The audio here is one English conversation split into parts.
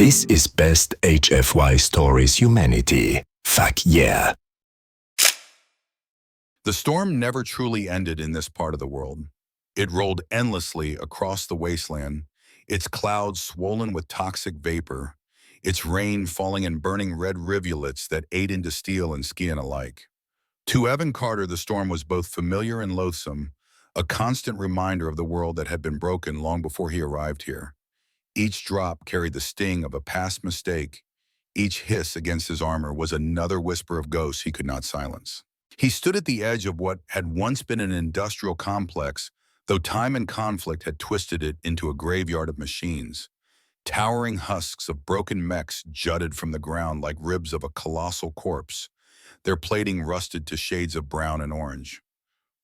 This is best HFY Stories humanity. Fuck yeah. The storm never truly ended in this part of the world. It rolled endlessly across the wasteland, its clouds swollen with toxic vapor, its rain falling in burning red rivulets that ate into steel and skin alike. To Evan Carter, the storm was both familiar and loathsome, a constant reminder of the world that had been broken long before he arrived here. Each drop carried the sting of a past mistake. Each hiss against his armor was another whisper of ghosts he could not silence. He stood at the edge of what had once been an industrial complex, though time and conflict had twisted it into a graveyard of machines. Towering husks of broken mechs jutted from the ground like ribs of a colossal corpse, their plating rusted to shades of brown and orange.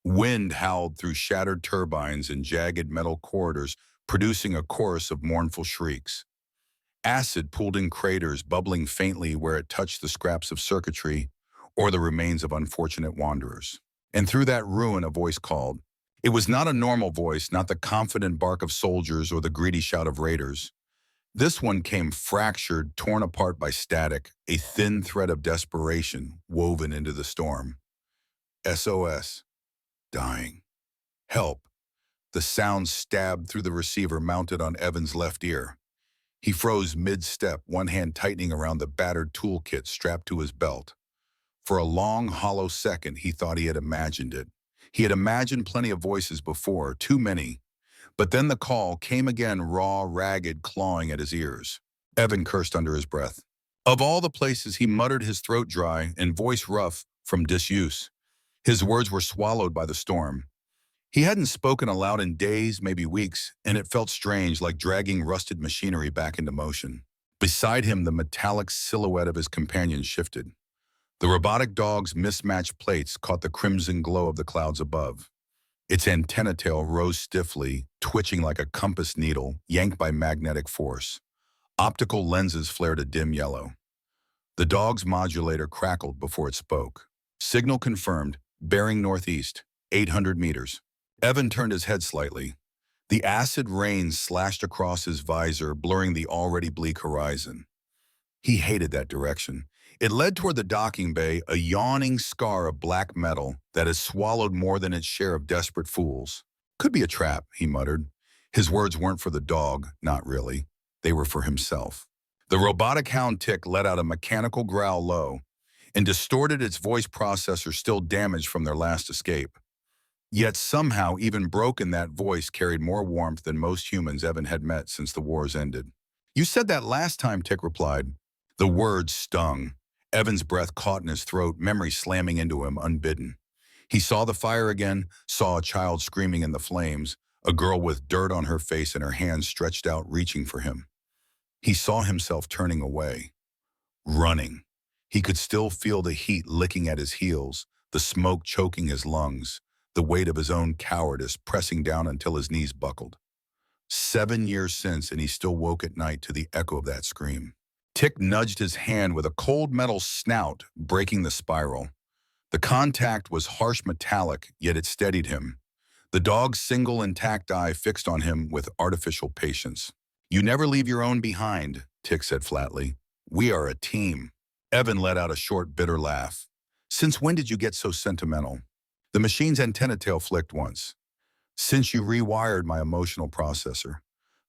Wind howled through shattered turbines and jagged metal corridors, producing a chorus of mournful shrieks. Acid pooled in craters, bubbling faintly where it touched the scraps of circuitry or the remains of unfortunate wanderers. And through that ruin, a voice called. It was not a normal voice, not the confident bark of soldiers or the greedy shout of raiders. This one came fractured, torn apart by static, a thin thread of desperation woven into the storm. SOS. Dying. Help. The sound stabbed through the receiver mounted on Evan's left ear. He froze mid-step, one hand tightening around the battered toolkit strapped to his belt. For a long, hollow second, he thought he had imagined it. He had imagined plenty of voices before, too many. But then the call came again, raw, ragged, clawing at his ears. Evan cursed under his breath. Of all the places, he muttered, his throat dry and voice rough from disuse. His words were swallowed by the storm. He hadn't spoken aloud in days, maybe weeks, and it felt strange, like dragging rusted machinery back into motion. Beside him, the metallic silhouette of his companion shifted. The robotic dog's mismatched plates caught the crimson glow of the clouds above. Its antenna tail rose stiffly, twitching like a compass needle, yanked by magnetic force. Optical lenses flared a dim yellow. The dog's modulator crackled before it spoke. Signal confirmed, bearing northeast, 800 meters. Evan turned his head slightly. The acid rain slashed across his visor, blurring the already bleak horizon. He hated that direction. It led toward the docking bay, a yawning scar of black metal that had swallowed more than its share of desperate fools. Could be a trap, he muttered. His words weren't for the dog, not really. They were for himself. The robotic hound tick let out a mechanical growl low and distorted its voice processor, still damaged from their last escape. Yet somehow, even broken, that voice carried more warmth than most humans Evan had met since the wars ended. You said that last time, Tick replied. The words stung. Evan's breath caught in his throat, memory slamming into him unbidden. He saw the fire again, saw a child screaming in the flames, a girl with dirt on her face and her hands stretched out reaching for him. He saw himself turning away, running. He could still feel the heat licking at his heels, the smoke choking his lungs, the weight of his own cowardice pressing down until his knees buckled. 7 years since, and he still woke at night to the echo of that scream. Tick nudged his hand with a cold metal snout, breaking the spiral. The contact was harsh metallic, yet it steadied him. The dog's single intact eye fixed on him with artificial patience. You never leave your own behind, Tick said flatly. We are a team. Evan let out a short, bitter laugh. Since when did you get so sentimental? The machine's antenna tail flicked once. Since you rewired my emotional processor.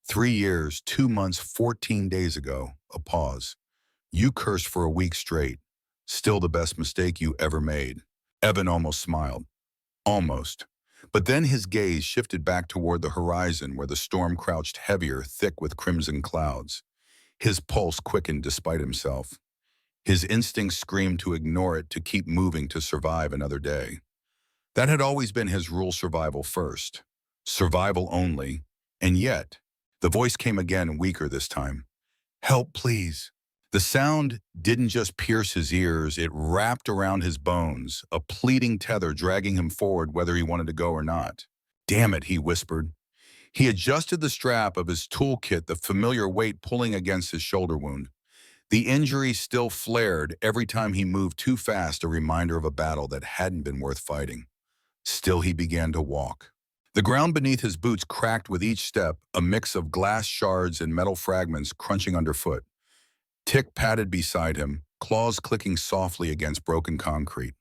3 years, 2 months, 14 days ago. A pause. You cursed for a week straight. Still the best mistake you ever made. Evan almost smiled. Almost. But then his gaze shifted back toward the horizon where the storm crouched heavier, thick with crimson clouds. His pulse quickened despite himself. His instincts screamed to ignore it, to keep moving, to survive another day. That had always been his rule: survival first. Survival only. And yet, the voice came again, weaker this time. Help, please. The sound didn't just pierce his ears, it wrapped around his bones, a pleading tether dragging him forward whether he wanted to go or not. Damn it, he whispered. He adjusted the strap of his toolkit, the familiar weight pulling against his shoulder wound. The injury still flared every time he moved too fast, a reminder of a battle that hadn't been worth fighting. Still, he began to walk. The ground beneath his boots cracked with each step, a mix of glass shards and metal fragments crunching underfoot. Tick padded beside him, claws clicking softly against broken concrete.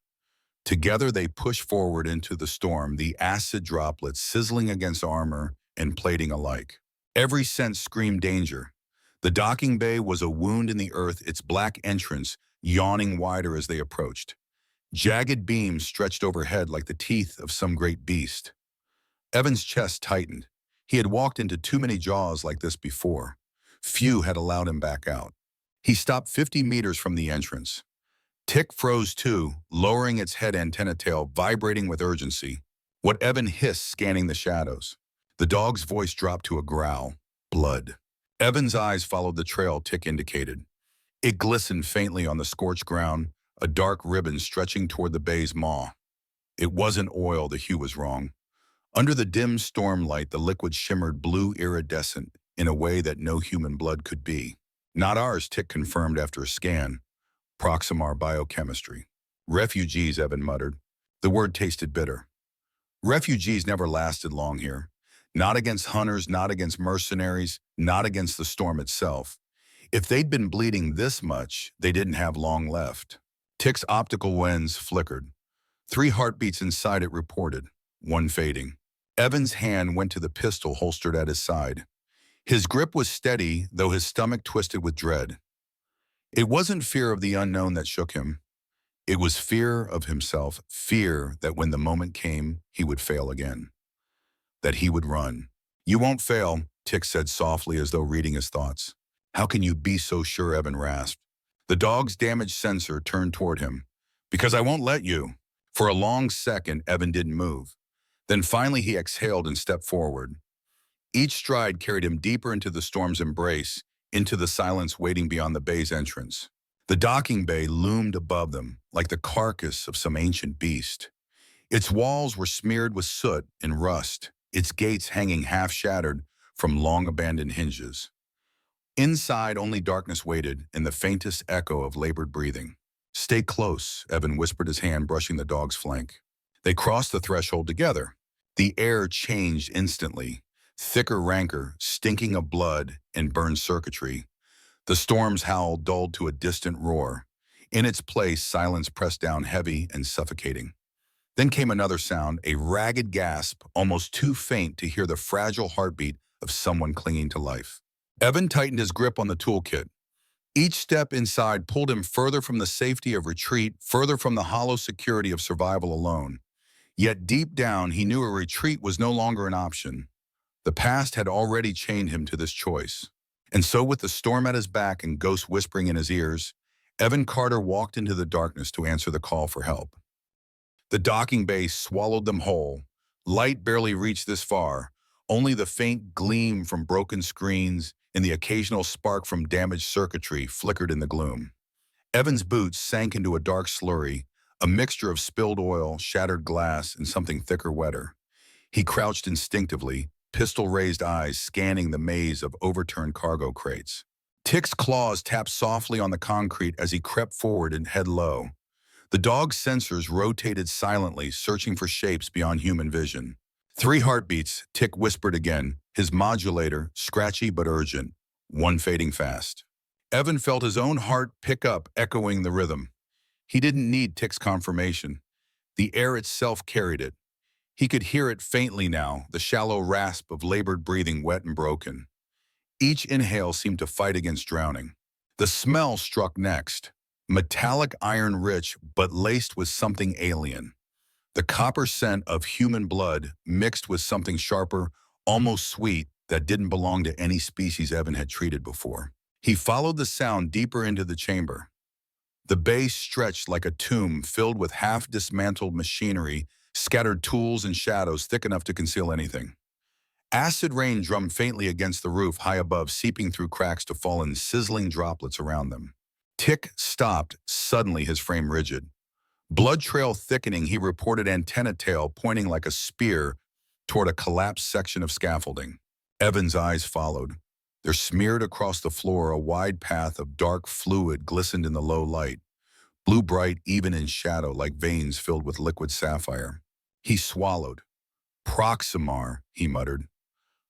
Together they pushed forward into the storm, the acid droplets sizzling against armor and plating alike. Every sense screamed danger. The docking bay was a wound in the earth, its black entrance yawning wider as they approached. Jagged beams stretched overhead like the teeth of some great beast. Evan's chest tightened. He had walked into too many jaws like this before. Few had allowed him back out. He stopped 50 meters from the entrance. Tick froze too, lowering its head antenna tail, vibrating with urgency. What Evan hissed, scanning the shadows. The dog's voice dropped to a growl. Blood. Evan's eyes followed the trail Tick indicated. It glistened faintly on the scorched ground, a dark ribbon stretching toward the bay's maw. It wasn't oil, the hue was wrong. Under the dim storm light, the liquid shimmered blue iridescent in a way that no human blood could be. Not ours, Tick confirmed after a scan. Proximar biochemistry. Refugees, Evan muttered. The word tasted bitter. Refugees never lasted long here. Not against hunters, not against mercenaries, not against the storm itself. If they'd been bleeding this much, they didn't have long left. Tick's optical lens flickered. 3 heartbeats inside it reported, one fading. Evan's hand went to the pistol holstered at his side. His grip was steady, though his stomach twisted with dread. It wasn't fear of the unknown that shook him. It was fear of himself, fear that when the moment came, he would fail again. That he would run. You won't fail, Tick said softly as though reading his thoughts. How can you be so sure, Evan rasped. The dog's damaged sensor turned toward him. Because I won't let you. For a long second, Evan didn't move. Then finally he exhaled and stepped forward. Each stride carried him deeper into the storm's embrace, into the silence waiting beyond the bay's entrance. The docking bay loomed above them, like the carcass of some ancient beast. Its walls were smeared with soot and rust, its gates hanging half-shattered from long-abandoned hinges. Inside, only darkness waited and the faintest echo of labored breathing. Stay close, Evan whispered, his hand brushing the dog's flank. They crossed the threshold together. The air changed instantly. Thicker rancor, stinking of blood and burned circuitry. The storm's howl dulled to a distant roar. In its place, silence pressed down heavy and suffocating. Then came another sound, a ragged gasp, almost too faint to hear the fragile heartbeat of someone clinging to life. Evan tightened his grip on the toolkit. Each step inside pulled him further from the safety of retreat, further from the hollow security of survival alone. Yet deep down, he knew a retreat was no longer an option. The past had already chained him to this choice. And so with the storm at his back and ghosts whispering in his ears, Evan Carter walked into the darkness to answer the call for help. The docking bay swallowed them whole. Light barely reached this far, only the faint gleam from broken screens and the occasional spark from damaged circuitry flickered in the gloom. Evan's boots sank into a dark slurry, a mixture of spilled oil, shattered glass, and something thicker, wetter. He crouched instinctively, pistol-raised eyes scanning the maze of overturned cargo crates. Tick's claws tapped softly on the concrete as he crept forward and head low. The dog's sensors rotated silently, searching for shapes beyond human vision. 3 heartbeats, Tick whispered again, his modulator scratchy but urgent, one fading fast. Evan felt his own heart pick up, echoing the rhythm. He didn't need Tick's confirmation. The air itself carried it. He could hear it faintly now, the shallow rasp of labored breathing, wet and broken. Each inhale seemed to fight against drowning. The smell struck next. Metallic iron rich, but laced with something alien. The copper scent of human blood mixed with something sharper, almost sweet, that didn't belong to any species Evan had treated before. He followed the sound deeper into the chamber. The bay stretched like a tomb filled with half-dismantled machinery, scattered tools and shadows thick enough to conceal anything. Acid rain drummed faintly against the roof high above, seeping through cracks to fall in sizzling droplets around them. Tick stopped, suddenly his frame rigid. Blood trail thickening, he reported antenna tail pointing like a spear toward a collapsed section of scaffolding. Evan's eyes followed. There smeared across the floor a wide path of dark fluid glistened in the low light, blue bright even in shadow like veins filled with liquid sapphire. He swallowed. Proximar, he muttered.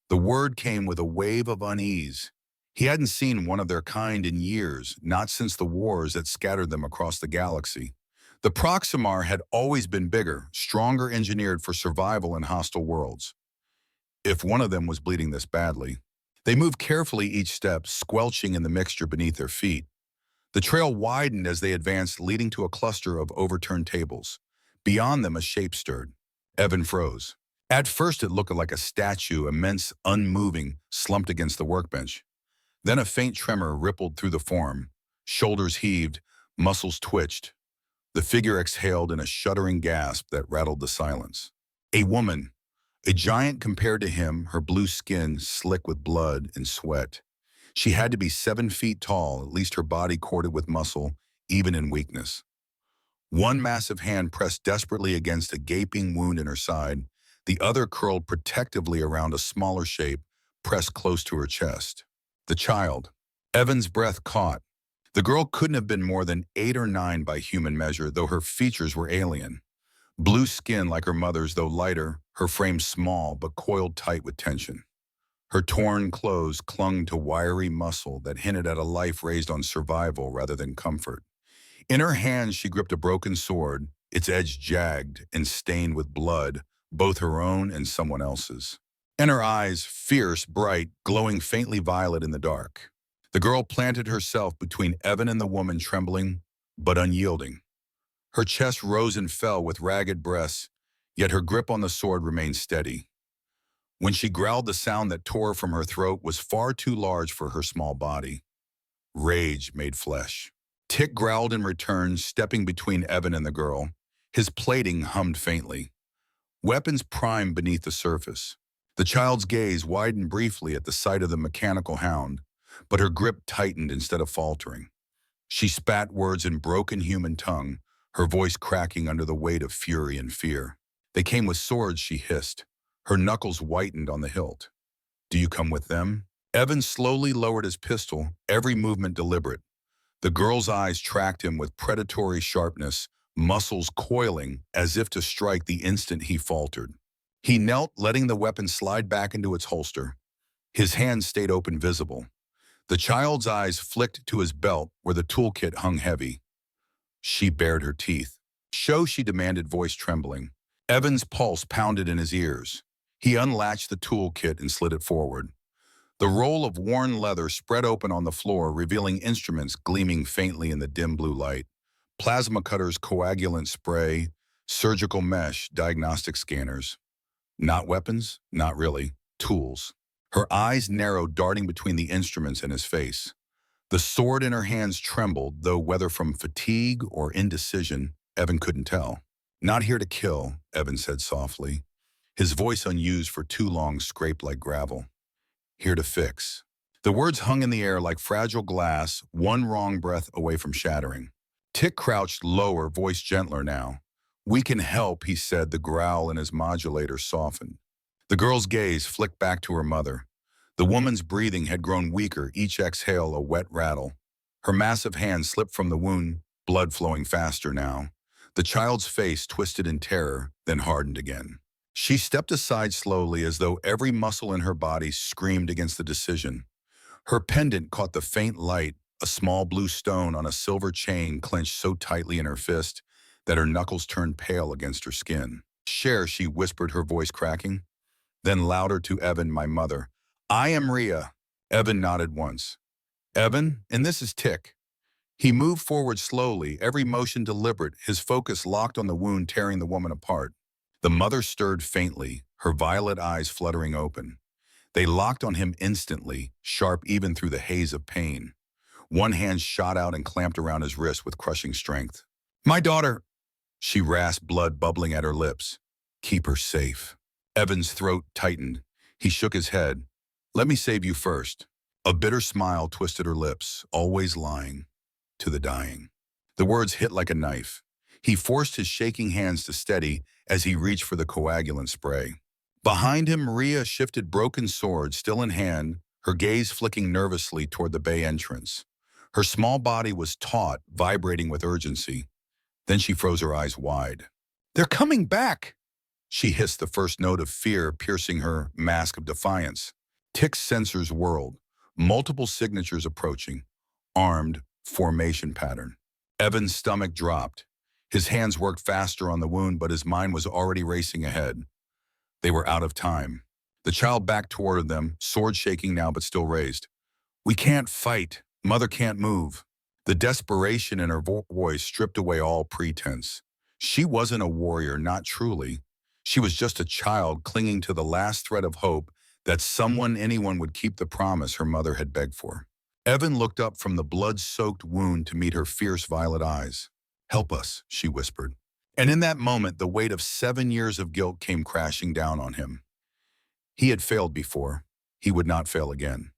The word came with a wave of unease. He hadn't seen one of their kind in years, not since the wars that scattered them across the galaxy. The Proximar had always been bigger, stronger engineered for survival in hostile worlds. If one of them was bleeding this badly, they moved carefully each step, squelching in the mixture beneath their feet. The trail widened as they advanced, leading to a cluster of overturned tables. Beyond them, a shape stirred. Evan froze. At first, it looked like a statue, immense, unmoving, slumped against the workbench. Then a faint tremor rippled through the form. Shoulders heaved, muscles twitched. The figure exhaled in a shuddering gasp that rattled the silence. A woman, a giant compared to him, her blue skin slick with blood and sweat. She had to be 7 feet tall, at least her body corded with muscle, even in weakness. One massive hand pressed desperately against a gaping wound in her side, the other curled protectively around a smaller shape, pressed close to her chest. The child. Evan's breath caught. The girl couldn't have been more than 8 or 9 by human measure, though her features were alien. Blue skin like her mother's, though lighter, her frame small but coiled tight with tension. Her torn clothes clung to wiry muscle that hinted at a life raised on survival rather than comfort. In her hands she gripped a broken sword, its edge jagged and stained with blood, both her own and someone else's. And her eyes, fierce, bright, glowing faintly violet in the dark. The girl planted herself between Evan and the woman, trembling but unyielding. Her chest rose and fell with ragged breaths, yet her grip on the sword remained steady. When she growled, the sound that tore from her throat was far too large for her small body. Rage made flesh. Tick growled in return, stepping between Evan and the girl. His plating hummed faintly. Weapons primed beneath the surface. The child's gaze widened briefly at the sight of the mechanical hound, but her grip tightened instead of faltering. She spat words in broken human tongue, her voice cracking under the weight of fury and fear. They came with swords, she hissed. Her knuckles whitened on the hilt. Do you come with them? Evan slowly lowered his pistol, every movement deliberate. The girl's eyes tracked him with predatory sharpness, muscles coiling as if to strike the instant he faltered. He knelt, letting the weapon slide back into its holster. His hand stayed open, visible. The child's eyes flicked to his belt where the toolkit hung heavy. She bared her teeth. Show, she demanded, voice trembling. Evan's pulse pounded in his ears. He unlatched the toolkit and slid it forward. The roll of worn leather spread open on the floor, revealing instruments gleaming faintly in the dim blue light. Plasma cutters, coagulant spray, surgical mesh, diagnostic scanners. Not weapons, not really. Tools. Her eyes narrowed, darting between the instruments and his face. The sword in her hands trembled, though whether from fatigue or indecision, Evan couldn't tell. Not here to kill, Evan said softly. His voice, unused for too long, scraped like gravel. Here to fix. The words hung in the air like fragile glass, one wrong breath away from shattering. Tick crouched lower, voice gentler now. We can help, he said, the growl in his modulator softened. The girl's gaze flicked back to her mother. The woman's breathing had grown weaker, each exhale a wet rattle. Her massive hand slipped from the wound, blood flowing faster now. The child's face twisted in terror, then hardened again. She stepped aside slowly, as though every muscle in her body screamed against the decision. Her pendant caught the faint light, a small blue stone on a silver chain clenched so tightly in her fist that her knuckles turned pale against her skin. Share, she whispered, her voice cracking. Then louder to Evan, my mother. I am Rhea. Evan nodded once. Evan, and this is Tick. He moved forward slowly, every motion deliberate, his focus locked on the wound tearing the woman apart. The mother stirred faintly, her violet eyes fluttering open. They locked on him instantly, sharp even through the haze of pain. One hand shot out and clamped around his wrist with crushing strength. My daughter! She rasped, blood bubbling at her lips. Keep her safe. Evan's throat tightened. He shook his head. Let me save you first. A bitter smile twisted her lips, always lying. To the dying. The words hit like a knife. He forced his shaking hands to steady as he reached for the coagulant spray. Behind him, Rhea shifted, broken sword still in hand, her gaze flicking nervously toward the bay entrance. Her small body was taut, vibrating with urgency. Then she froze, her eyes wide. They're coming back! She hissed, the first note of fear piercing her mask of defiance. Tick's sensors whirled. Multiple signatures approaching, armed, formation pattern. Evan's stomach dropped. His hands worked faster on the wound, but his mind was already racing ahead. They were out of time. The child backed toward them, sword shaking now but still raised. "We can't fight. Mother can't move." The desperation in her voice stripped away all pretense. She wasn't a warrior, not truly. She was just a child clinging to the last thread of hope that anyone would keep the promise her mother had begged for. Evan looked up from the blood-soaked wound to meet her fierce violet eyes. "Help us," she whispered. And in that moment, the weight of 7 years of guilt came crashing down on him. He had failed before. He would not fail again.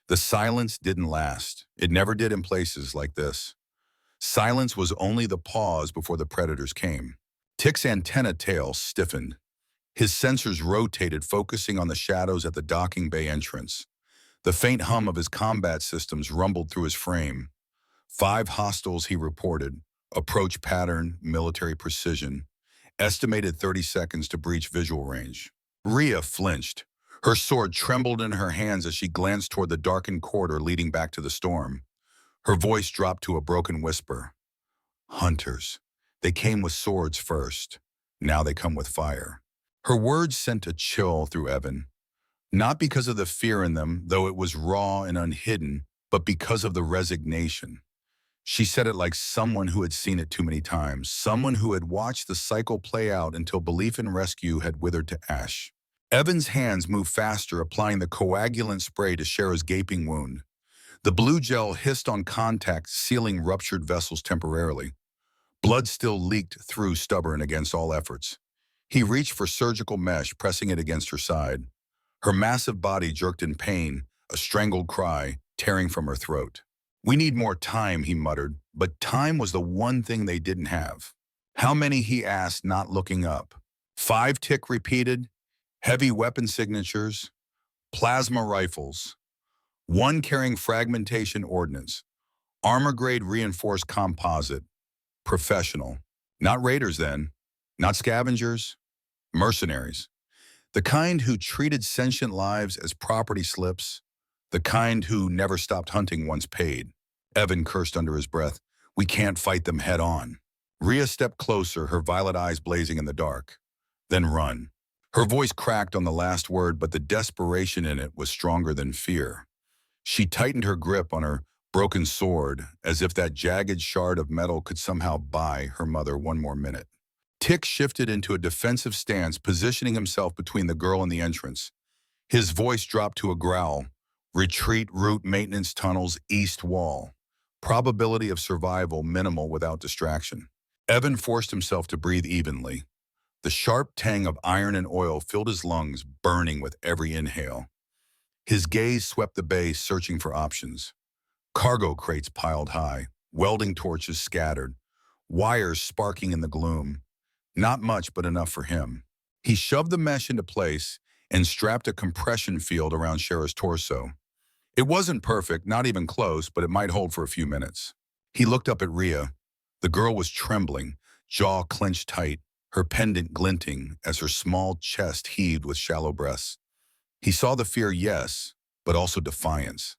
The silence didn't last. It never did in places like this. Silence was only the pause before the predators came. Tick's antenna tail stiffened. His sensors rotated, focusing on the shadows at the docking bay entrance. The faint hum of his combat systems rumbled through his frame. 5 hostiles, he reported. Approach pattern, military precision. Estimated 30 seconds to breach visual range. Rhea flinched. Her sword trembled in her hands as she glanced toward the darkened corridor leading back to the storm. Her voice dropped to a broken whisper. "Hunters. They came with swords first. Now they come with fire." Her words sent a chill through Evan. Not because of the fear in them, though it was raw and unhidden, but because of the resignation. She said it like someone who had seen it too many times, someone who had watched the cycle play out until belief in rescue had withered to ash. Evan's hands moved faster, applying the coagulant spray to Shara's gaping wound. The blue gel hissed on contact, sealing ruptured vessels temporarily. Blood still leaked through, stubborn against all efforts. He reached for surgical mesh, pressing it against her side. Her massive body jerked in pain, a strangled cry tearing from her throat. "We need more time," he muttered, but time was the one thing they didn't have. "How many?" he asked, not looking up. 5, Tick repeated. "Heavy weapon signatures, plasma rifles, 1 carrying fragmentation ordnance, armor-grade reinforced composite, professional. Not raiders then, not scavengers, mercenaries. The kind who treated sentient lives as property slips, the kind who never stopped hunting once paid." Evan cursed under his breath. "We can't fight them head on." Rhea stepped closer, her violet eyes blazing in the dark. "Then run." Her voice cracked on the last word, but the desperation in it was stronger than fear. She tightened her grip on her broken sword, as if that jagged shard of metal could somehow buy her mother one more minute. Tick shifted into a defensive stance, positioning himself between the girl and the entrance. His voice dropped to a growl. "Retreat route maintenance tunnels, east wall. Probability of survival minimal without distraction." Evan forced himself to breathe evenly. The sharp tang of iron and oil filled his lungs, burning with every inhale. His gaze swept the bay, searching for options. Cargo crates piled high, welding torches scattered, wires sparking in the gloom. Not much, but enough for him. He shoved the mesh into place and strapped a compression field around Shara's torso. It wasn't perfect, not even close, but it might hold for a few minutes. He looked up at Rhea. The girl was trembling, jaw clenched tight, her pendant glinting as her small chest heaved with shallow breaths. He saw the fear, yes, but also defiance.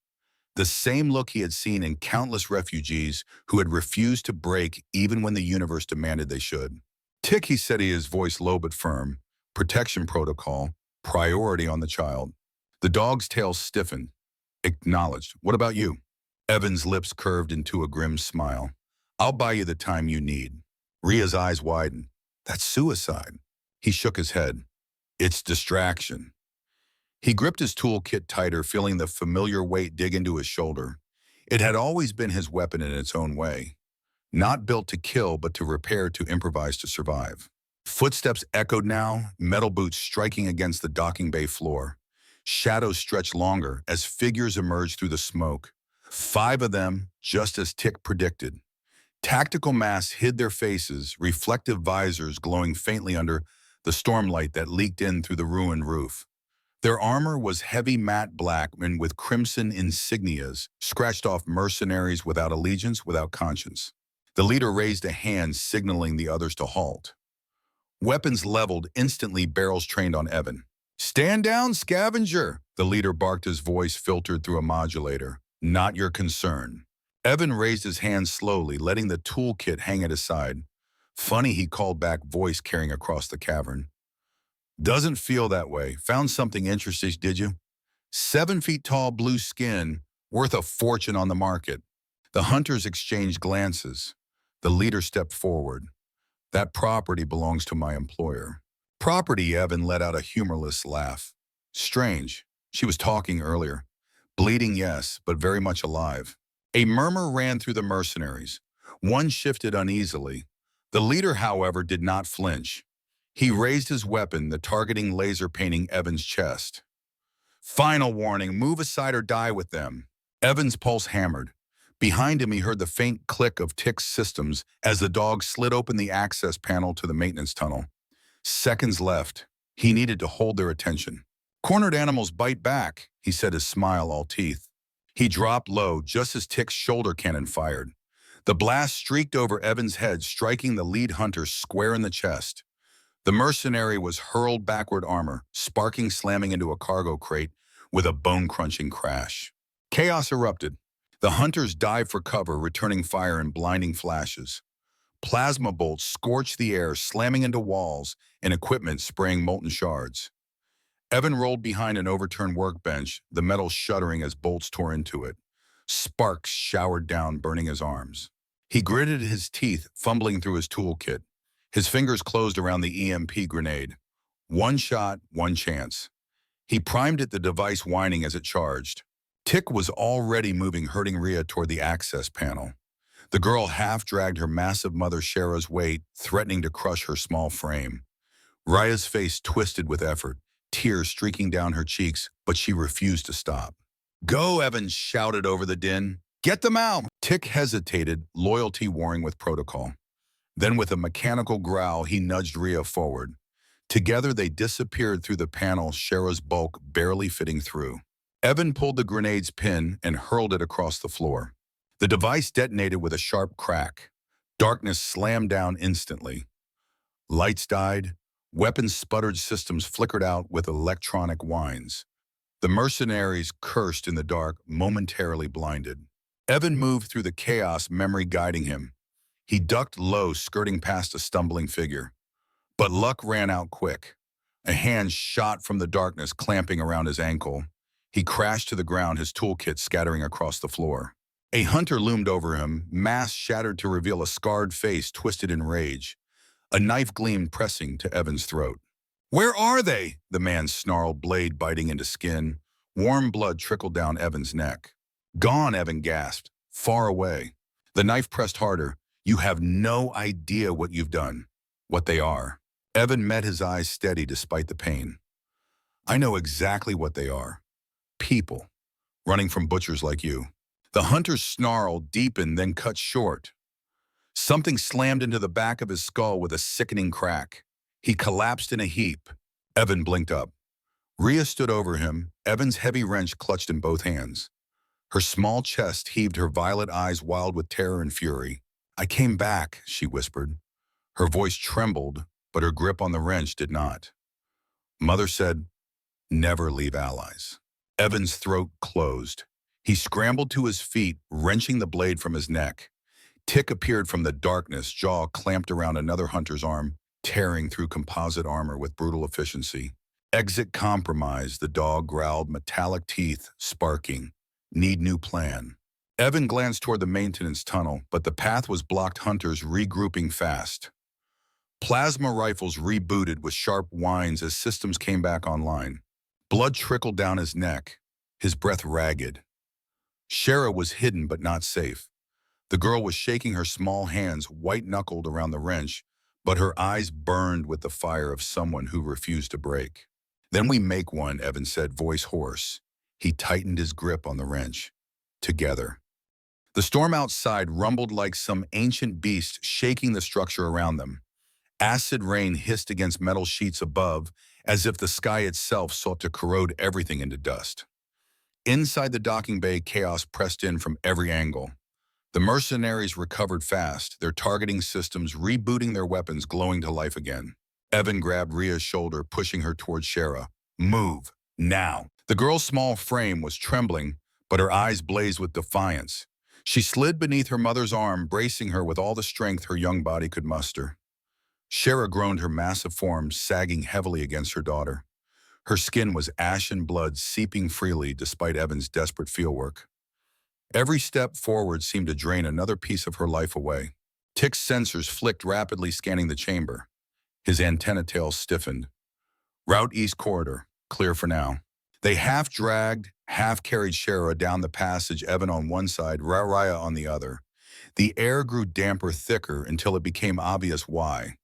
The same look he had seen in countless refugees who had refused to break even when the universe demanded they should. "Tick," he said, his voice low but firm. "Protection protocol, priority on the child." The dog's tail stiffened. "Acknowledged. What about you?" Evan's lips curved into a grim smile. "I'll buy you the time you need." Rhea's eyes widened. "That's suicide." He shook his head. "It's distraction." He gripped his toolkit tighter, feeling the familiar weight dig into his shoulder. It had always been his weapon in its own way. Not built to kill, but to repair, to improvise, to survive. Footsteps echoed now, metal boots striking against the docking bay floor. Shadows stretched longer as figures emerged through the smoke. 5 of them, just as Tick predicted. Tactical masks hid their faces, reflective visors glowing faintly under the stormlight that leaked in through the ruined roof. Their armor was heavy matte black and with crimson insignias, scratched off mercenaries without allegiance, without conscience. The leader raised a hand, signaling the others to halt. Weapons leveled, instantly barrels trained on Evan. "Stand down, scavenger!" The leader barked, his voice filtered through a modulator. Not your concern. Evan raised his hand slowly, letting the toolkit hang at his side. Funny, he called back, voice carrying across the cavern. Doesn't feel that way. Found something interesting, did you? 7 feet tall, blue skin, worth a fortune on the market. The hunters exchanged glances. The leader stepped forward. That property belongs to my employer. Property, Evan let out a humorless laugh. Strange. She was talking earlier. Bleeding, yes, but very much alive. A murmur ran through the mercenaries. One shifted uneasily. The leader, however, did not flinch. He raised his weapon, the targeting laser painting Evan's chest. Final warning, move aside or die with them. Evan's pulse hammered. Behind him, he heard the faint click of Tick's systems as the dog slid open the access panel to the maintenance tunnel. Seconds left. He needed to hold their attention. Cornered animals bite back, he said, his smile all teeth. He dropped low just as Tick's shoulder cannon fired. The blast streaked over Evan's head, striking the lead hunter square in the chest. The mercenary was hurled backward, armor sparking, slamming into a cargo crate with a bone-crunching crash. Chaos erupted. The hunters dived for cover, returning fire in blinding flashes. Plasma bolts scorched the air, slamming into walls and equipment, spraying molten shards. Evan rolled behind an overturned workbench, the metal shuddering as bolts tore into it. Sparks showered down, burning his arms. He gritted his teeth, fumbling through his toolkit. His fingers closed around the EMP grenade. One shot, one chance. He primed it, the device whining as it charged. Tick was already moving, herding Rhea toward the access panel. The girl half-dragged her massive mother Shara's weight, threatening to crush her small frame. Rhea's face twisted with effort, tears streaking down her cheeks, but she refused to stop. Go, Evan shouted over the din. Get them out! Tick hesitated, loyalty warring with protocol. Then with a mechanical growl, he nudged Rhea forward. Together they disappeared through the panel, Shara's bulk barely fitting through. Evan pulled the grenade's pin and hurled it across the floor. The device detonated with a sharp crack. Darkness slammed down instantly. Lights died. Weapons sputtered, systems flickered out with electronic whines. The mercenaries cursed in the dark, momentarily blinded. Evan moved through the chaos, memory guiding him. He ducked low, skirting past a stumbling figure. But luck ran out quick. A hand shot from the darkness, clamping around his ankle. He crashed to the ground, his toolkit scattering across the floor. A hunter loomed over him, mask shattered to reveal a scarred face twisted in rage. A knife gleamed, pressing to Evan's throat. Where are they? The man snarled, blade biting into skin. Warm blood trickled down Evan's neck. Gone, Evan gasped. Far away. The knife pressed harder. You have no idea what you've done. What they are. Evan met his eyes steady despite the pain. I know exactly what they are. People. Running from butchers like you. The hunter's snarl deepened, then cut short. Something slammed into the back of his skull with a sickening crack. He collapsed in a heap. Evan blinked up. Rhea stood over him, Evan's heavy wrench clutched in both hands. Her small chest heaved, her violet eyes wild with terror and fury. I came back, she whispered. Her voice trembled, but her grip on the wrench did not. Mother said, never leave allies. Evan's throat closed. He scrambled to his feet, wrenching the blade from his neck. Tick appeared from the darkness, jaw clamped around another hunter's arm, tearing through composite armor with brutal efficiency. Exit compromised, the dog growled, metallic teeth sparking. Need new plan. Evan glanced toward the maintenance tunnel, but the path was blocked, hunters regrouping fast. Plasma rifles rebooted with sharp whines as systems came back online. Blood trickled down his neck, his breath ragged. Shara was hidden but not safe. The girl was shaking her small hands, white-knuckled around the wrench, but her eyes burned with the fire of someone who refused to break. Then we make one, Evan said, voice hoarse. He tightened his grip on the wrench. Together. The storm outside rumbled like some ancient beast, shaking the structure around them. Acid rain hissed against metal sheets above, as if the sky itself sought to corrode everything into dust. Inside the docking bay, chaos pressed in from every angle. The mercenaries recovered fast, their targeting systems rebooting, their weapons glowing to life again. Evan grabbed Rhea's shoulder, pushing her toward Shara. Move, Now. The girl's small frame was trembling, but her eyes blazed with defiance. She slid beneath her mother's arm, bracing her with all the strength her young body could muster. Shara groaned, her massive form sagging heavily against her daughter. Her skin was ashen blood seeping freely despite Evan's desperate fieldwork. Every step forward seemed to drain another piece of her life away. Tick's sensors flicked, rapidly scanning the chamber. His antenna tail stiffened. Route East Corridor, clear for now. They half-dragged, half-carried Shara down the passage, Evan on one side, Raya on the other. The air grew damper, thicker, until it became obvious why.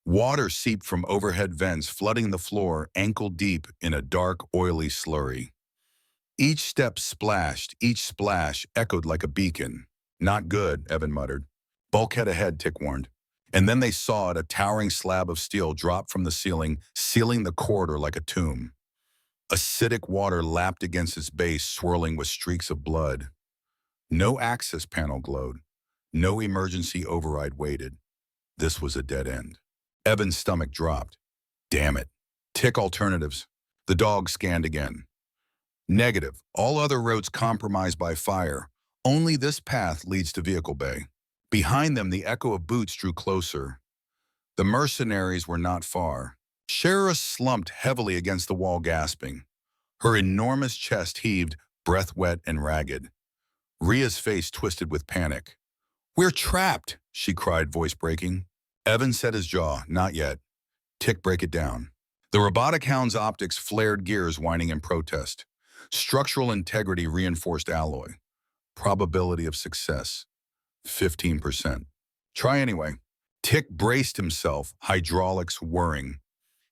Water seeped from overhead vents, flooding the floor ankle-deep in a dark, oily slurry. Each step splashed, each splash echoed like a beacon. Not good, Evan muttered. Bulkhead ahead, Tick warned. And then they saw it, a towering slab of steel drop from the ceiling, sealing the corridor like a tomb. Acidic water lapped against its base, swirling with streaks of blood. No access panel glowed. No emergency override waited. This was a dead end. Evan's stomach dropped. Damn it. Tick alternatives. The dog scanned again. Negative. All other routes compromised by fire. Only this path leads to vehicle bay. Behind them, the echo of boots drew closer. The mercenaries were not far. Shara slumped heavily against the wall, gasping. Her enormous chest heaved, breath wet and ragged. Ria's face twisted with panic. "We're trapped," she cried, voice breaking. Evan set his jaw. Not yet. Tick, break it down. The robotic hound's optics flared, gears whining in protest. Structural integrity, reinforced alloy. Probability of success, 15%. Try anyway. Tick braced himself, hydraulics whirring.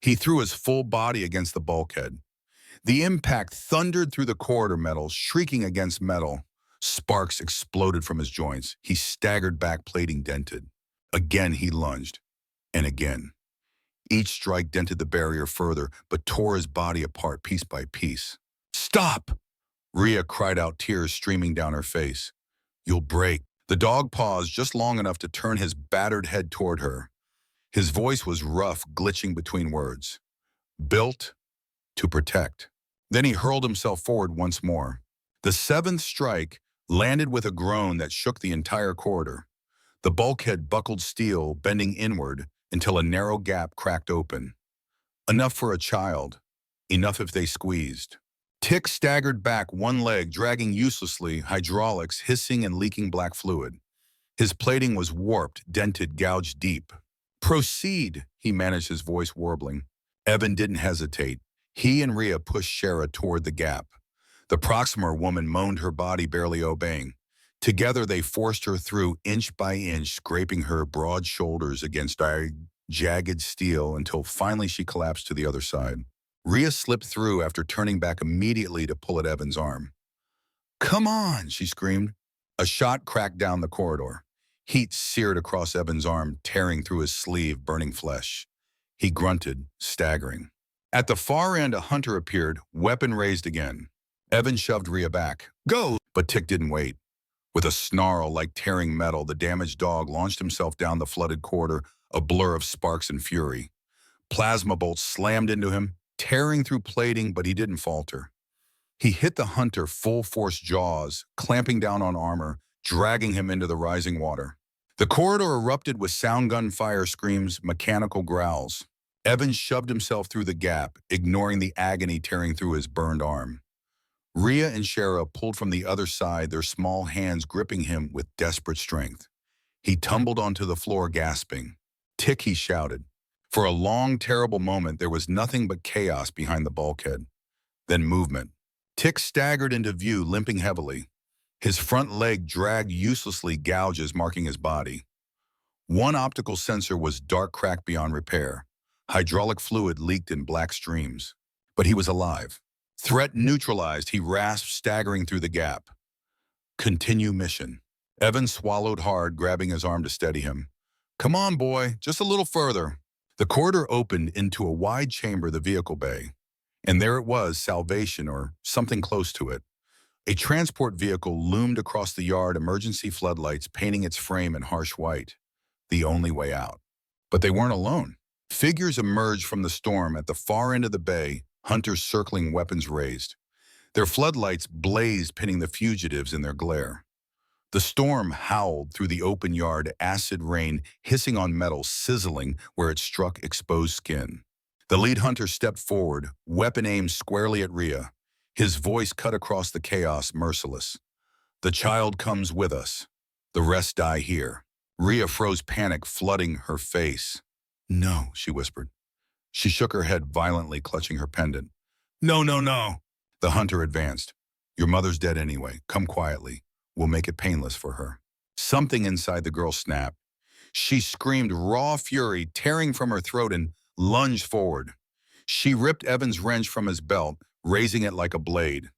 He threw his full body against the bulkhead. The impact thundered through the corridor metal, shrieking against metal. Sparks exploded from his joints. He staggered back, plating dented. Again he lunged. And again. Each strike dented the barrier further, but tore his body apart piece by piece. "Stop!" Ria cried out, tears streaming down her face. "You'll break." The dog paused just long enough to turn his battered head toward her. His voice was rough, glitching between words. Built to protect. Then he hurled himself forward once more. The seventh strike landed with a groan that shook the entire corridor. The bulkhead buckled steel, bending inward until a narrow gap cracked open. Enough for a child. Enough if they squeezed. Tick staggered back, one leg dragging uselessly, hydraulics hissing and leaking black fluid. His plating was warped, dented, gouged deep. "Proceed," he managed, his voice warbling. Evan didn't hesitate. He and Ria pushed Shara toward the gap. The Proximer woman moaned, her body barely obeying. Together they forced her through, inch by inch, scraping her broad shoulders against jagged steel until finally she collapsed to the other side. Ria slipped through after turning back immediately to pull at Evan's arm. "Come on," she screamed. A shot cracked down the corridor. Heat seared across Evan's arm, tearing through his sleeve, burning flesh. He grunted, staggering. At the far end, a hunter appeared, weapon raised again. Evan shoved Ria back. "Go!" But Tick didn't wait. With a snarl like tearing metal, the damaged dog launched himself down the flooded corridor, a blur of sparks and fury. Plasma bolts slammed into him, tearing through plating, but he didn't falter. He hit the hunter full-force jaws, clamping down on armor, dragging him into the rising water. The corridor erupted with sound gun fire screams, mechanical growls. Evan shoved himself through the gap, ignoring the agony tearing through his burned arm. Ria and Shara pulled from the other side, their small hands gripping him with desperate strength. He tumbled onto the floor, gasping. "Tick," he shouted. For a long, terrible moment, there was nothing but chaos behind the bulkhead. Then movement. Tick staggered into view, limping heavily. His front leg dragged uselessly, gouges marking his body. One optical sensor was dark, cracked beyond repair. Hydraulic fluid leaked in black streams. But he was alive. Threat neutralized, he rasped, staggering through the gap. "Continue mission." Evan swallowed hard, grabbing his arm to steady him. "Come on, boy, just a little further." The corridor opened into a wide chamber, the vehicle bay. And there it was, salvation, or something close to it. A transport vehicle loomed across the yard, emergency floodlights painting its frame in harsh white. The only way out. But they weren't alone. Figures emerged from the storm at the far end of the bay, hunters circling, weapons raised. Their floodlights blazed, pinning the fugitives in their glare. The storm howled through the open yard, acid rain hissing on metal, sizzling where it struck exposed skin. The lead hunter stepped forward, weapon aimed squarely at Rhea. His voice cut across the chaos, merciless. "The child comes with us. The rest die here." Rhea froze, panic flooding her face. "No," she whispered. She shook her head violently, clutching her pendant. "No, no, no." The hunter advanced. "Your mother's dead anyway. Come quietly. We'll make it painless for her." Something inside the girl snapped. She screamed raw fury, tearing from her throat, and lunged forward. She ripped Evan's wrench from his belt, raising it like a blade.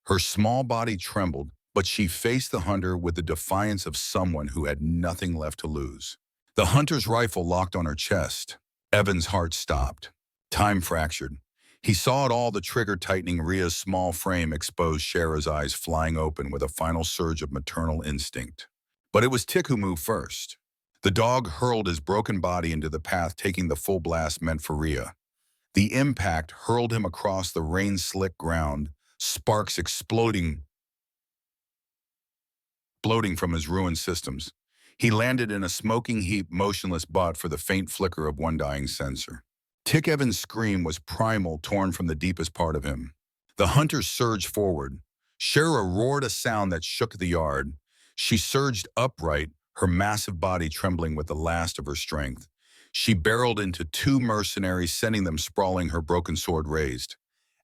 Her small body trembled, but she faced the hunter with the defiance of someone who had nothing left to lose. The hunter's rifle locked on her chest. Evan's heart stopped. Time fractured. He saw it all, the trigger tightening, Rhea's small frame exposed, Shara's eyes flying open with a final surge of maternal instinct. But it was Tick who moved first. The dog hurled his broken body into the path, taking the full blast meant for Rhea. The impact hurled him across the rain-slick ground, sparks exploding from his ruined systems. He landed in a smoking heap, motionless but for the faint flicker of one dying sensor. Tick Evan's scream was primal, torn from the deepest part of him. The hunter surged forward. Shara roared a sound that shook the yard. She surged upright, her massive body trembling with the last of her strength. She barreled into two mercenaries, sending them sprawling, her broken sword raised.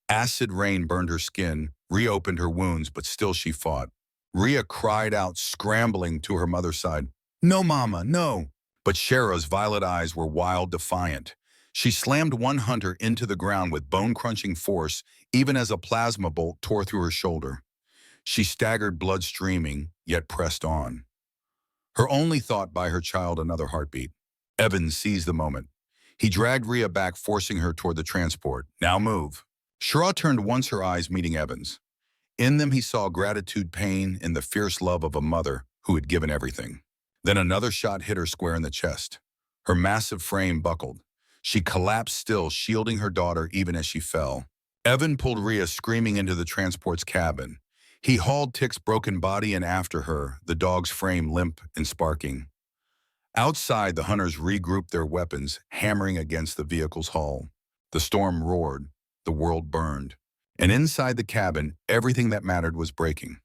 Acid rain burned her skin, reopened her wounds, but still she fought. Rhea cried out, scrambling to her mother's side. "No, Mama, no!" But Shara's violet eyes were wild, defiant. She slammed one hunter into the ground with bone-crunching force, even as a plasma bolt tore through her shoulder. She staggered, blood streaming, yet pressed on. Her only thought by her child, another heartbeat. Evan seized the moment. He dragged Rhea back, forcing her toward the transport. "Now move." Shara turned once, her eyes meeting Evan's. In them he saw gratitude, pain, and the fierce love of a mother who had given everything. Then another shot hit her square in the chest. Her massive frame buckled. She collapsed still, shielding her daughter even as she fell. Evan pulled Rhea screaming into the transport's cabin. He hauled Tick's broken body in after her, the dog's frame limp and sparking. Outside, the hunters regrouped their weapons, hammering against the vehicle's hull. The storm roared. The world burned. And inside the cabin, everything that mattered was breaking.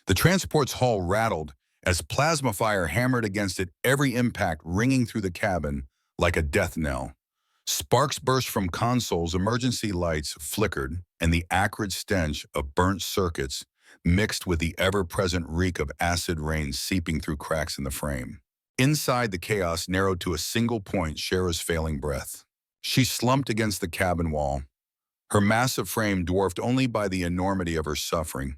The transport's hull rattled as plasma fire hammered against it, every impact ringing through the cabin like a death knell. Sparks burst from consoles, emergency lights flickered, and the acrid stench of burnt circuits mixed with the ever-present reek of acid rain seeping through cracks in the frame. Inside, the chaos narrowed to a single point, Shara's failing breath. She slumped against the cabin wall, her massive frame dwarfed only by the enormity of her suffering.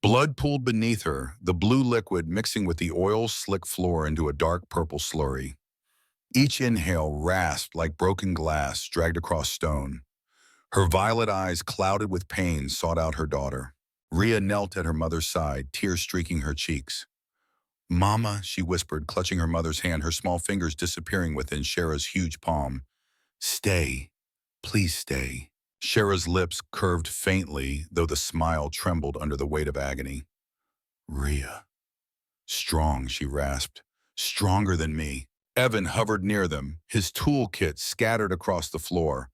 Blood pooled beneath her, the blue liquid mixing with the oil-slick floor into a dark purple slurry. Each inhale rasped like broken glass dragged across stone. Her violet eyes, clouded with pain, sought out her daughter. Rhea knelt at her mother's side, tears streaking her cheeks. "Mama," she whispered, clutching her mother's hand, her small fingers disappearing within Shara's huge palm. "Stay. Please stay." Shara's lips curved faintly, though the smile trembled under the weight of agony. "Rhea." "Strong," she rasped. "Stronger than me." Evan hovered near them, his toolkit scattered across the floor,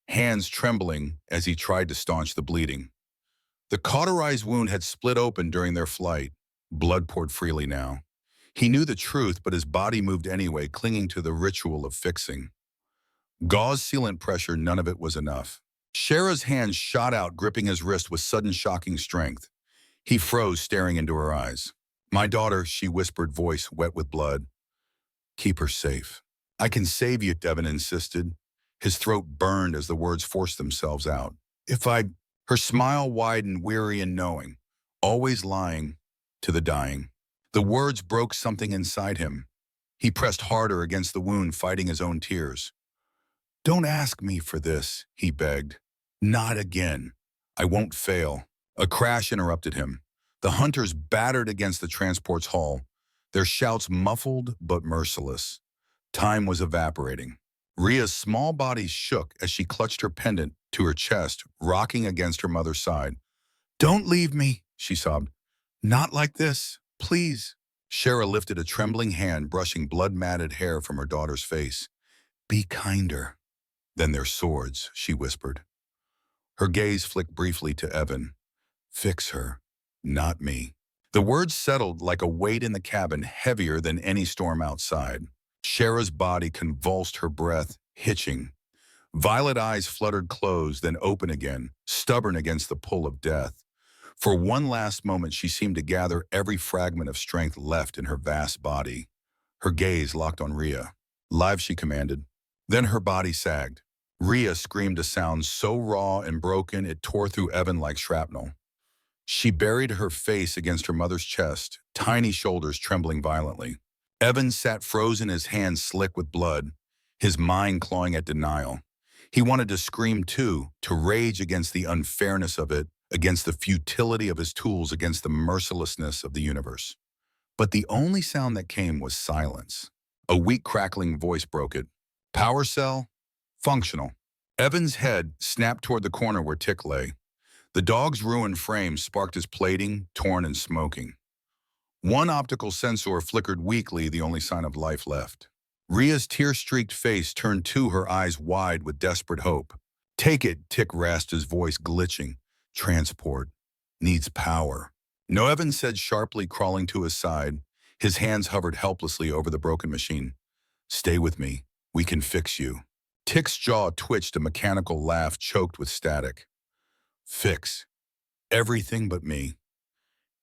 hands trembling as he tried to staunch the bleeding. The cauterized wound had split open during their flight. Blood poured freely now. He knew the truth, but his body moved anyway, clinging to the ritual of fixing. Gauze sealant pressure, none of it was enough. Shara's hand shot out, gripping his wrist with sudden shocking strength. He froze, staring into her eyes. "My daughter," she whispered, voice wet with blood. "Keep her safe." "I can save you," Devin insisted. His throat burned as the words forced themselves out. "If I..." Her smile widened, weary and knowing, always lying to the dying. The words broke something inside him. He pressed harder against the wound, fighting his own tears. "Don't ask me for this," he begged. "Not again. I won't fail." A crash interrupted him. The hunters battered against the transport's hull, their shouts muffled but merciless. Time was evaporating. Rhea's small body shook as she clutched her pendant to her chest, rocking against her mother's side. "Don't leave me," she sobbed. "Not like this, please." Shara lifted a trembling hand, brushing blood-matted hair from her daughter's face. "Be kinder than their swords," she whispered. Her gaze flicked briefly to Evan. "Fix her, not me." The words settled like a weight in the cabin, heavier than any storm outside. Shara's body convulsed, her breath hitching. Violet eyes fluttered closed, then open again, stubborn against the pull of death. For one last moment, she seemed to gather every fragment of strength left in her vast body. Her gaze locked on Rhea. "Live," she commanded. Then her body sagged. Rhea screamed a sound so raw and broken it tore through Evan like shrapnel. She buried her face against her mother's chest, tiny shoulders trembling violently. Evan sat frozen, his hands slick with blood, his mind clawing at denial. He wanted to scream too, to rage against the unfairness of it, against the futility of his tools, against the mercilessness of the universe. But the only sound that came was silence. A weak crackling voice broke it. "Power cell? Functional." Evan's head snapped toward the corner where Tick lay. The dog's ruined frame sparked his plating, torn and smoking. One optical sensor flickered weakly, the only sign of life left. Rhea's tear-streaked face turned to her, eyes wide with desperate hope. "Take it," Tick rasped, his voice glitching. "Transport. Needs power." "No," Evan said sharply, crawling to his side. His hands hovered helplessly over the broken machine. "Stay with me. We can fix you." Tick's jaw twitched, a mechanical laugh choked with static. "Fix. Everything but me."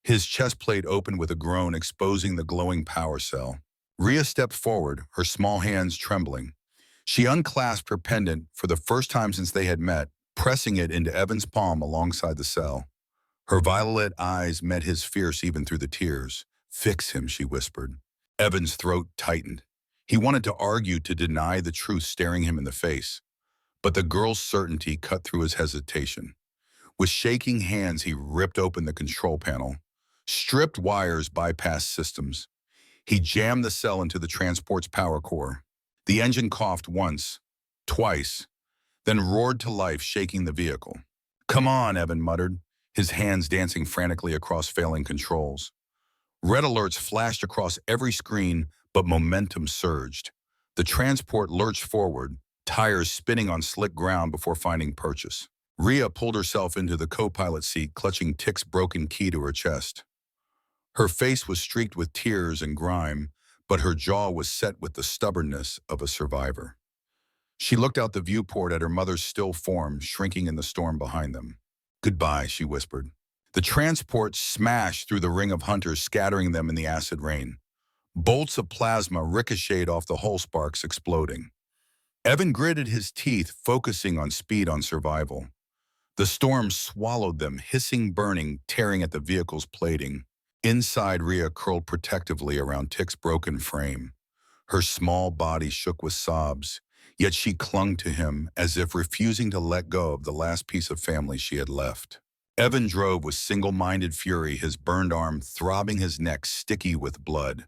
His chest plate opened with a groan, exposing the glowing power cell. Rhea stepped forward, her small hands trembling. She unclasped her pendant for the first time since they had met, pressing it into Evan's palm alongside the cell. Her violet eyes met his, fierce even through the tears. "Fix him," she whispered. Evan's throat tightened. He wanted to argue, to deny the truth staring him in the face. But the girl's certainty cut through his hesitation. With shaking hands, he ripped open the control panel, stripped wires, bypassed systems. He jammed the cell into the transport's power core. The engine coughed once, twice, then roared to life, shaking the vehicle. "Come on," Evan muttered, his hands dancing frantically across failing controls. Red alerts flashed across every screen, but momentum surged. The transport lurched forward, tires spinning on slick ground before finding purchase. Rhea pulled herself into the co-pilot seat, clutching Tick's broken key to her chest. Her face was streaked with tears and grime, but her jaw was set with the stubbornness of a survivor. She looked out the viewport at her mother's still form, shrinking in the storm behind them. "Goodbye," she whispered. The transport smashed through the ring of hunters, scattering them in the acid rain. Bolts of plasma ricocheted off the hull, sparks exploding. Evan gritted his teeth, focusing on speed, on survival. The storm swallowed them, hissing, burning, tearing at the vehicle's plating. Inside, Rhea curled protectively around Tick's broken frame. Her small body shook with sobs, yet she clung to him as if refusing to let go of the last piece of family she had left. Evan drove with single-minded fury, his burned arm throbbing, his neck sticky with blood.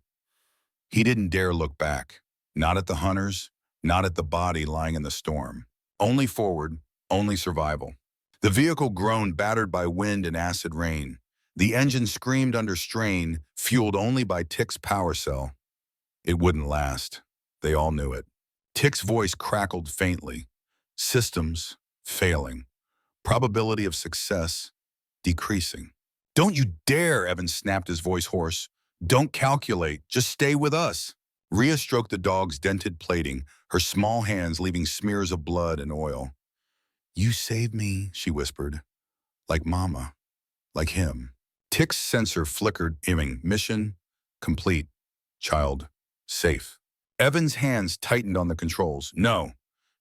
He didn't dare look back, not at the hunters, not at the body lying in the storm. Only forward, only survival. The vehicle groaned, battered by wind and acid rain. The engine screamed under strain, fueled only by Tick's power cell. It wouldn't last. They all knew it. Tick's voice crackled faintly. Systems failing. Probability of success decreasing. "Don't you dare," Evan snapped, his voice hoarse. "Don't calculate. Just stay with us." Rhea stroked the dog's dented plating, her small hands leaving smears of blood and oil. "You saved me," she whispered. "Like Mama. Like him." Tick's sensor flickered, aiming. "Mission complete. Child safe." Evan's hands tightened on the controls. "No,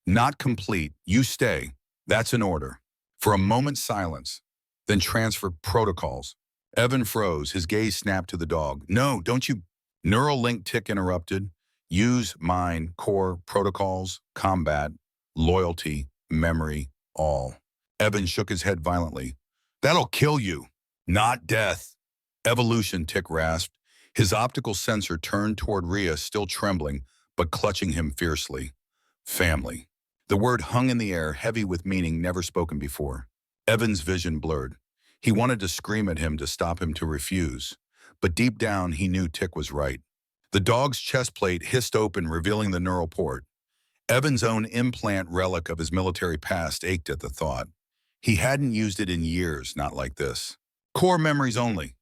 not complete. You stay. That's an order." For a moment, silence, then transfer protocols. Evan froze, his gaze snapped to the dog. "No, don't you—" Neural link, Tick interrupted. "Use mind, core, protocols, combat, loyalty, memory, all." Evan shook his head violently. "That'll kill you." "Not death. Evolution," Tick rasped. His optical sensor turned toward Rhea, still trembling, but clutching him fiercely. family. The word hung in the air, heavy with meaning never spoken before. Evan's vision blurred. He wanted to scream at him to stop him to refuse. But deep down, he knew Tick was right. The dog's chest plate hissed open, revealing the neural port. Evan's own implant relic of his military past ached at the thought. He hadn't used it in years, not like this. Core memories only,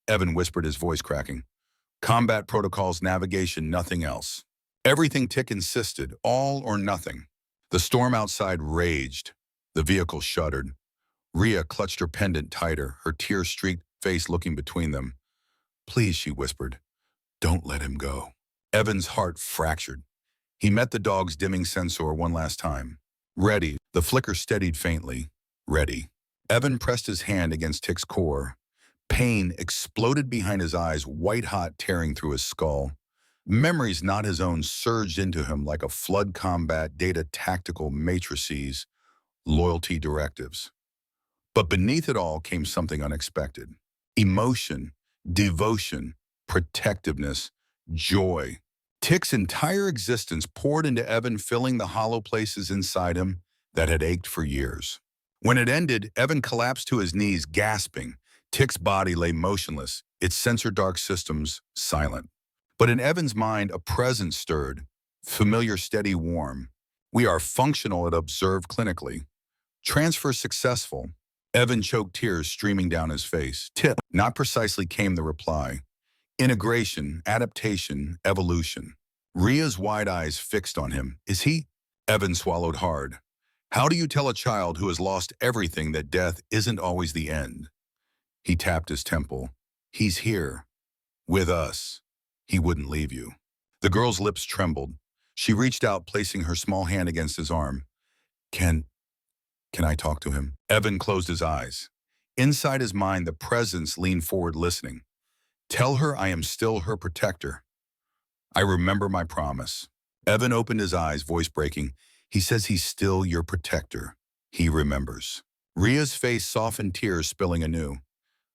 Evan whispered, his voice cracking. Combat protocols, navigation, nothing else. Everything Tick insisted, all or nothing. The storm outside raged. The vehicle shuddered. Rhea clutched her pendant tighter, her tear-streaked face looking between them. Please, she whispered, don't let him go. Evan's heart fractured. He met the dog's dimming sensor one last time. Ready. The flicker steadied faintly. Ready. Evan pressed his hand against Tick's core. Pain exploded behind his eyes, white-hot, tearing through his skull. Memories not his own surged into him like a flood. Combat data, tactical matrices, loyalty directives. But beneath it all came something unexpected. Emotion, devotion, protectiveness, joy. Tick's entire existence poured into Evan, filling the hollow places inside him that had ached for years. When it ended, Evan collapsed to his knees, gasping. Tick's body lay motionless, its sensor-dark systems silent. But in Evan's mind, a presence stirred, familiar, steady, warm. We are functional at observed clinically. Transfer successful. Evan choked, tears streaming down his face. Tick. Not precisely, came the reply. Integration, adaptation, evolution. Rhea's wide eyes fixed on him. Is he? Evan swallowed hard. How do you tell a child who has lost everything that death isn't always the end? He tapped his temple. He's here. With us. He wouldn't leave you. The girl's lips trembled. She reached out, placing her small hand against his arm. Can I talk to him? Evan closed his eyes. Inside his mind, the presence leaned forward, listening. Tell her I am still her protector. I remember my promise. Evan opened his eyes, voice breaking. He says he's still your protector. He remembers. Rhea's face softened, tears spilling anew.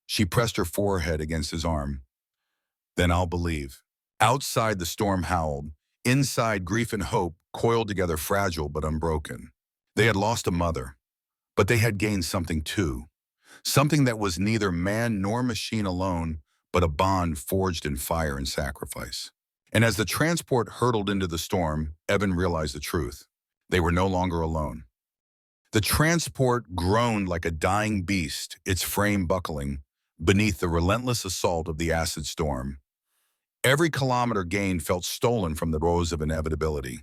She pressed her forehead against his arm. Then I'll believe. Outside, the storm howled. Inside, grief and hope coiled together, fragile but unbroken. They had lost a mother, but they had gained something too. Something that was neither man nor machine alone, but a bond forged in fire and sacrifice. And as the transport hurtled into the storm, Evan realized the truth. They were no longer alone. The transport groaned like a dying beast, its frame buckling beneath the relentless assault of the acid storm. Every kilometer gained felt stolen from the woes of inevitability.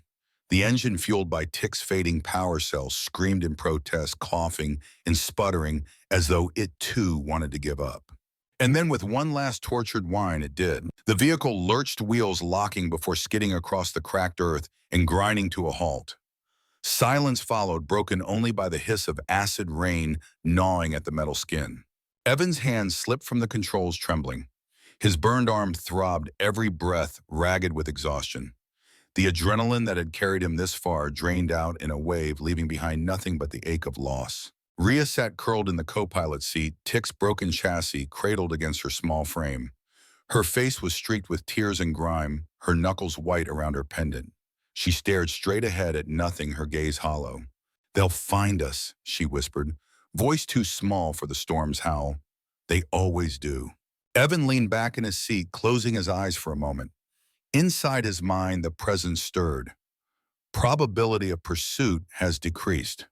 The engine, fueled by Tick's fading power cells, screamed in protest, coughing and sputtering as though it too wanted to give up. And then with one last tortured whine, it did. The vehicle lurched, wheels locking before skidding across the cracked earth and grinding to a halt. Silence followed, broken only by the hiss of acid rain gnawing at the metal skin. Evan's hands slipped from the controls, trembling. His burned arm throbbed, every breath ragged with exhaustion. The adrenaline that had carried him this far drained out in a wave, leaving behind nothing but the ache of loss. Rhea sat curled in the co-pilot seat, Tick's broken chassis cradled against her small frame. Her face was streaked with tears and grime, her knuckles white around her pendant. She stared straight ahead at nothing, her gaze hollow. They'll find us, she whispered, voice too small for the storm's howl. They always do. Evan leaned back in his seat, closing his eyes for a moment. Inside his mind, the presence stirred. Probability of pursuit has decreased.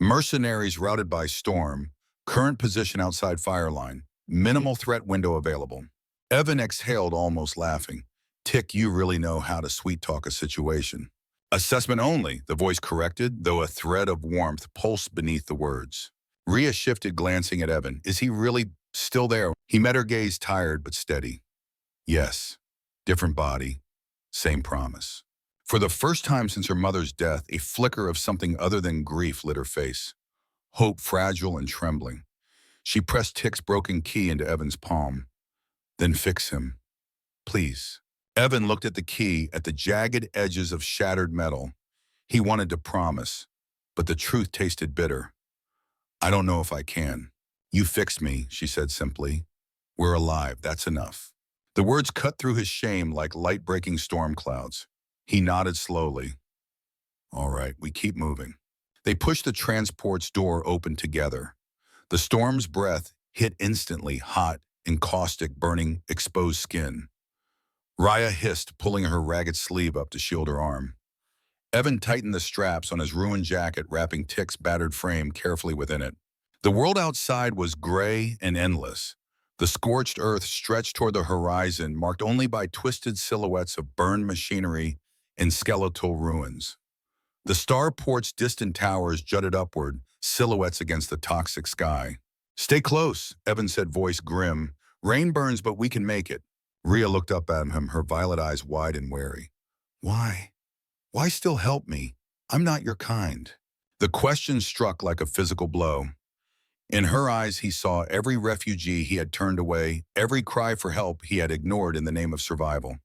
Mercenaries routed by storm, current position outside fire line, minimal threat window available. Evan exhaled, almost laughing. Tick, you really know how to sweet-talk a situation. Assessment only, the voice corrected, though a thread of warmth pulsed beneath the words. Rhea shifted, glancing at Evan. Is he really still there? He met her gaze, tired but steady. Yes. Different body. Same promise. For the first time since her mother's death, a flicker of something other than grief lit her face. Hope, fragile and trembling. She pressed Tick's broken key into Evan's palm. Then fix him. Please. Evan looked at the key, at the jagged edges of shattered metal. He wanted to promise, but the truth tasted bitter. I don't know if I can. You fix me, she said simply. We're alive, that's enough. The words cut through his shame like light-breaking storm clouds. He nodded slowly. All right, we keep moving. They pushed the transport's door open together. The storm's breath hit instantly, hot and caustic, burning exposed skin. Raya hissed, pulling her ragged sleeve up to shield her arm. Evan tightened the straps on his ruined jacket, wrapping Tick's battered frame carefully within it. The world outside was gray and endless. The scorched earth stretched toward the horizon, marked only by twisted silhouettes of burned machinery and skeletal ruins. The starport's distant towers jutted upward, silhouettes against the toxic sky. "Stay close," Evan said, voice grim. "Rain burns, but we can make it." Rhea looked up at him, her violet eyes wide and wary. "Why? Why still help me? I'm not your kind." The question struck like a physical blow. In her eyes, he saw every refugee he had turned away, every cry for help he had ignored in the name of survival.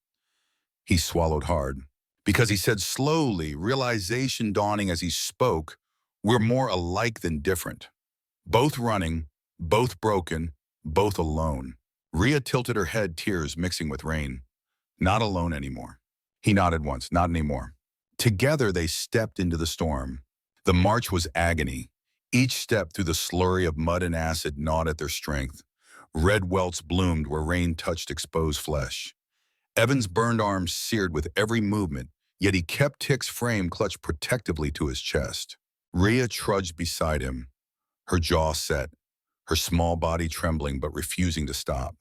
He swallowed hard, because he said slowly, realization dawning as he spoke, "We're more alike than different. Both running, both broken, both alone." Rhea tilted her head, tears mixing with rain. "Not alone anymore." He nodded once, "Not anymore." Together they stepped into the storm. The march was agony. Each step through the slurry of mud and acid gnawed at their strength. Red welts bloomed where rain touched exposed flesh. Evan's burned arms seared with every movement, yet he kept Tick's frame clutched protectively to his chest. Rhea trudged beside him, her jaw set, her small body trembling but refusing to stop.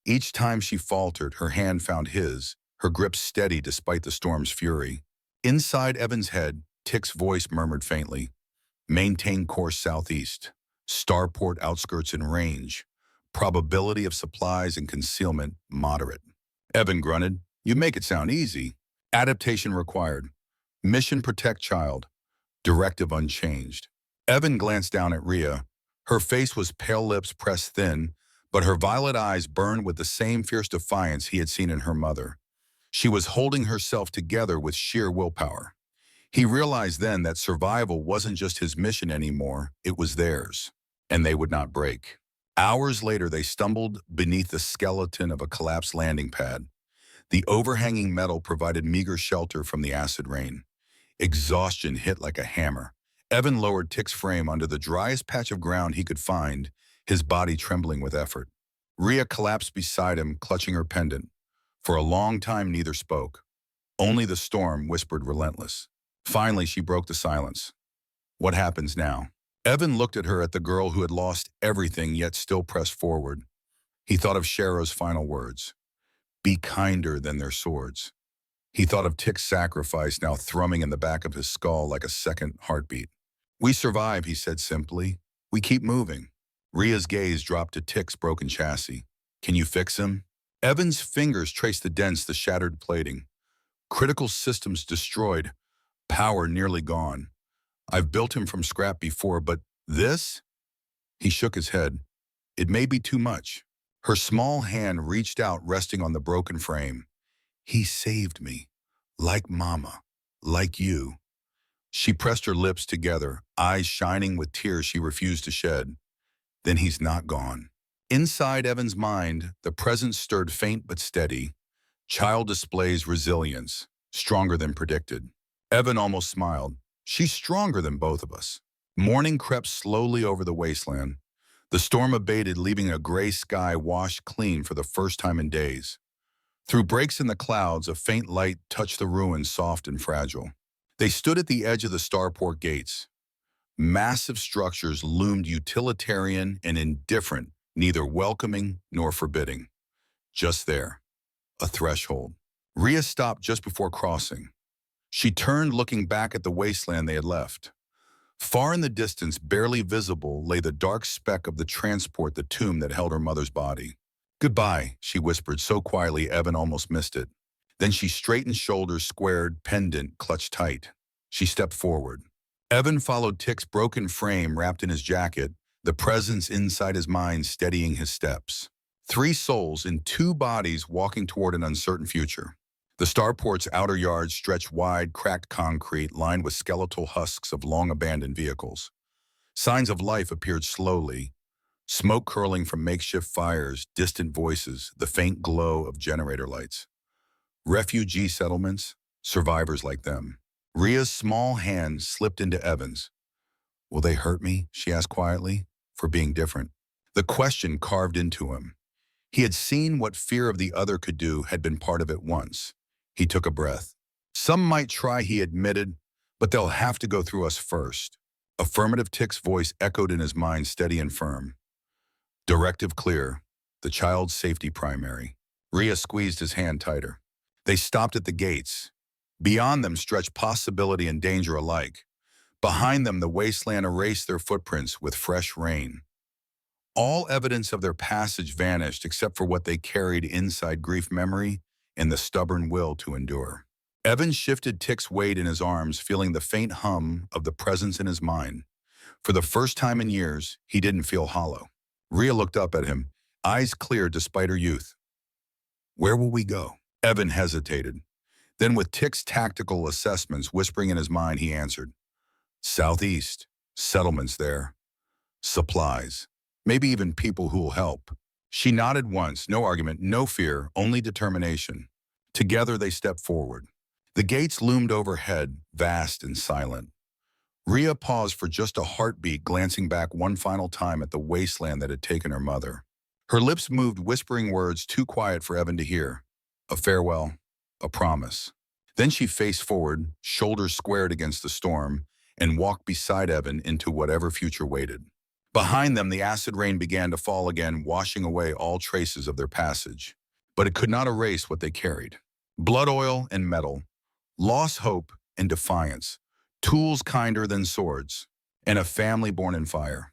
Each time she faltered, her hand found his, her grip steady despite the storm's fury. Inside Evan's head, Tick's voice murmured faintly, "Maintain course southeast. Starport outskirts in range. Probability of supplies and concealment moderate." Evan grunted, "You make it sound easy." "Adaptation required. Mission protect child. Directive unchanged." Evan glanced down at Rhea. Her face was pale, lips pressed thin, but her violet eyes burned with the same fierce defiance he had seen in her mother. She was holding herself together with sheer willpower. He realized then that survival wasn't just his mission anymore, it was theirs, and they would not break. Hours later, they stumbled beneath the skeleton of a collapsed landing pad. The overhanging metal provided meager shelter from the acid rain. Exhaustion hit like a hammer. Evan lowered Tick's frame onto the driest patch of ground he could find, his body trembling with effort. Rhea collapsed beside him, clutching her pendant. For a long time, neither spoke. Only the storm whispered relentless. Finally, she broke the silence. "What happens now?" Evan looked at her, at the girl who had lost everything yet still pressed forward. He thought of Sharrow's final words, "Be kinder than their swords." He thought of Tick's sacrifice now thrumming in the back of his skull like a second heartbeat. "We survive," he said simply. "We keep moving." Rhea's gaze dropped to Tick's broken chassis. "Can you fix him?" Evan's fingers traced the dents, the shattered plating. Critical systems destroyed, power nearly gone. "I've built him from scrap before, but this?" He shook his head. "It may be too much." Her small hand reached out, resting on the broken frame. "He saved me. Like Mama. Like you." She pressed her lips together, eyes shining with tears she refused to shed. "Then he's not gone." Inside Evan's mind, the presence stirred faint but steady. Child displays resilience, stronger than predicted. Evan almost smiled. "She's stronger than both of us." Morning crept slowly over the wasteland. The storm abated, leaving a gray sky washed clean for the first time in days. Through breaks in the clouds, a faint light touched the ruins, soft and fragile. They stood at the edge of the starport gates. Massive structures loomed, utilitarian and indifferent, neither welcoming nor forbidding. Just there, a threshold. Rhea stopped just before crossing. She turned, looking back at the wasteland they had left. Far in the distance, barely visible, lay the dark speck of the transport, the tomb that held her mother's body. "Goodbye," she whispered so quietly Evan almost missed it. Then she straightened, shoulders squared, pendant clutched tight. She stepped forward. Evan followed Tick's broken frame wrapped in his jacket, the presence inside his mind steadying his steps. Three souls in two bodies walking toward an uncertain future. The starport's outer yards stretched wide, cracked concrete lined with skeletal husks of long-abandoned vehicles. Signs of life appeared slowly, smoke curling from makeshift fires, distant voices, the faint glow of generator lights. Refugee settlements, survivors like them. Rhea's small hand slipped into Evan's. "Will they hurt me?" she asked quietly, for being different. The question carved into him. He had seen what fear of the other could do, had been part of it once. He took a breath. "Some might try," he admitted, "but they'll have to go through us first." Affirmative Tick's voice echoed in his mind, steady and firm. Directive clear. The child's safety primary. Rhea squeezed his hand tighter. They stopped at the gates. Beyond them stretched possibility and danger alike. Behind them, the wasteland erased their footprints with fresh rain. All evidence of their passage vanished except for what they carried inside: grief, memory, and the stubborn will to endure. Evan shifted Tick's weight in his arms, feeling the faint hum of the presence in his mind. For the first time in years, he didn't feel hollow. Rhea looked up at him, eyes clear despite her youth. "Where will we go?" Evan hesitated. Then, with Tick's tactical assessments whispering in his mind, he answered, "Southeast. Settlements there. Supplies. Maybe even people who will help." She nodded once, no argument, no fear, only determination. Together they stepped forward. The gates loomed overhead, vast and silent. Rhea paused for just a heartbeat, glancing back one final time at the wasteland that had taken her mother. Her lips moved, whispering words too quiet for Evan to hear. A farewell, a promise. Then she faced forward, shoulders squared against the storm, and walked beside Evan into whatever future waited. Behind them, the acid rain began to fall again, washing away all traces of their passage. But it could not erase what they carried. Blood oil and metal, lost hope and defiance, tools kinder than swords, and a family born in fire.